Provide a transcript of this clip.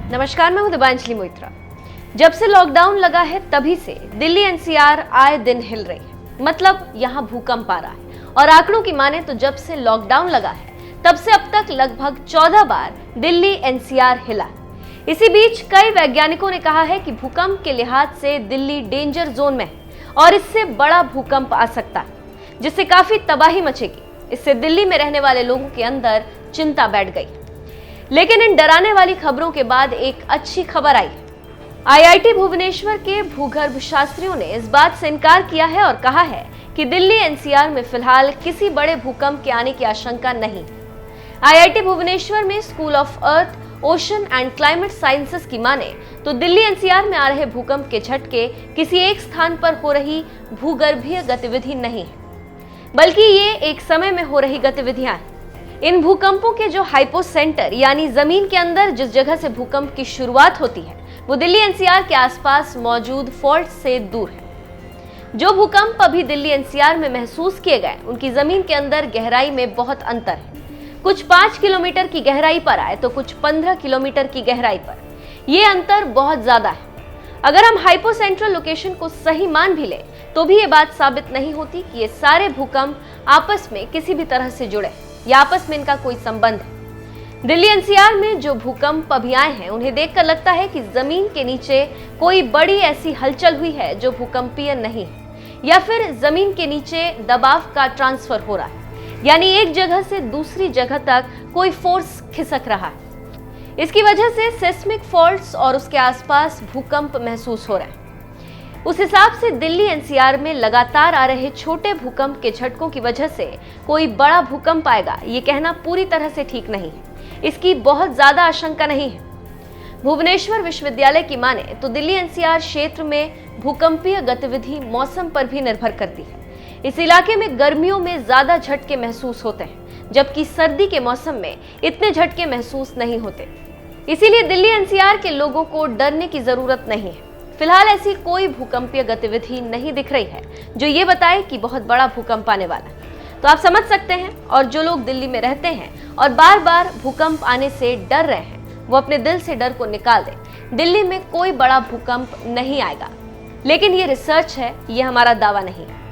नमस्कार, मैं हूं दिबांजलि मोइत्रा। जब से लॉकडाउन लगा है तभी से दिल्ली एनसीआर आए दिन हिल रही है। मतलब यहां भूकंप आ रहा है और आंकड़ों की माने तो जब से लॉकडाउन लगा है तब से अब तक लगभग 14 बार दिल्ली एनसीआर हिला है। इसी बीच कई वैज्ञानिकों ने कहा है कि भूकंप के लिहाज से दिल्ली डेंजर जोन में है और इससे बड़ा भूकंप आ सकता है जिससे काफी तबाही मचेगी। इससे दिल्ली में रहने वाले लोगों के अंदर चिंता बैठ गई। लेकिन इन डराने वाली खबरों के बाद एक अच्छी खबर आई। आईआईटी भुवनेश्वर के भूगर्भ शास्त्रियों ने इस बात से इनकार किया है और कहा है कि दिल्ली एनसीआर में फिलहाल किसी बड़े भूकंप के आने की आशंका नहीं। आईआईटी भुवनेश्वर में school of earth, ocean and climate sciences की माने तो दिल्ली एनसीआर में आ रहे भूकंप के झटके किसी एक स्थान पर हो रही भूगर्भीय गतिविधि नहीं है, बल्कि ये एक समय में हो रही गतिविधियां हैं। इन भूकंपों के जो हाइपोसेंटर यानी जमीन के अंदर जिस जगह से भूकंप की शुरुआत होती है वो दिल्ली एनसीआर के आसपास मौजूद फॉल्ट से दूर है। जो भूकंप अभी दिल्ली एनसीआर में महसूस किए गए उनकी जमीन के अंदर गहराई में बहुत अंतर है। कुछ 5 किलोमीटर की गहराई पर आए तो कुछ 15 किलोमीटर की गहराई पर। यह अंतर बहुत ज्यादा है। अगर हम हाइपोसेंट्रल लोकेशन को सही मान भी लें तो भी ये बात साबित नहीं होती कि ये सारे भूकंप आपस में किसी भी तरह से जुड़े या आपस में इनका कोई संबंध है। दिल्ली एनसीआर में जो भूकंप अभी आए हैं उन्हें देखकर लगता है कि जमीन के नीचे कोई बड़ी ऐसी हलचल हुई है जो भूकंपीय नहीं है, या फिर जमीन के नीचे दबाव का ट्रांसफर हो रहा है, यानी एक जगह से दूसरी जगह तक कोई फोर्स खिसक रहा है। इसकी वजह से सेस्मिक फॉल्ट्स और उसके आसपास भूकंप महसूस हो रहे हैं। उस हिसाब से दिल्ली एनसीआर में लगातार आ रहे छोटे भूकंप के झटकों की वजह से कोई बड़ा भूकंप आएगा ये कहना पूरी तरह से ठीक नहीं है। इसकी बहुत ज्यादा आशंका नहीं है। भुवनेश्वर विश्वविद्यालय की माने तो दिल्ली एनसीआर क्षेत्र में भूकंपीय गतिविधि मौसम पर भी निर्भर करती है। इस इलाके में गर्मियों में ज्यादा झटके महसूस होते हैं, जबकि सर्दी के मौसम में इतने झटके महसूस नहीं होते। इसीलिए दिल्ली एनसीआर के लोगों को डरने की जरूरत नहीं है। फिलहाल ऐसी कोई भूकंपीय गतिविधि नहीं दिख रही है जो ये बताए कि बहुत बड़ा भूकंप आने वाला है। तो आप समझ सकते हैं, और जो लोग दिल्ली में रहते हैं और बार बार भूकंप आने से डर रहे हैं वो अपने दिल से डर को निकाल दें। दिल्ली में कोई बड़ा भूकंप नहीं आएगा, लेकिन ये रिसर्च है, ये हमारा दावा नहीं है।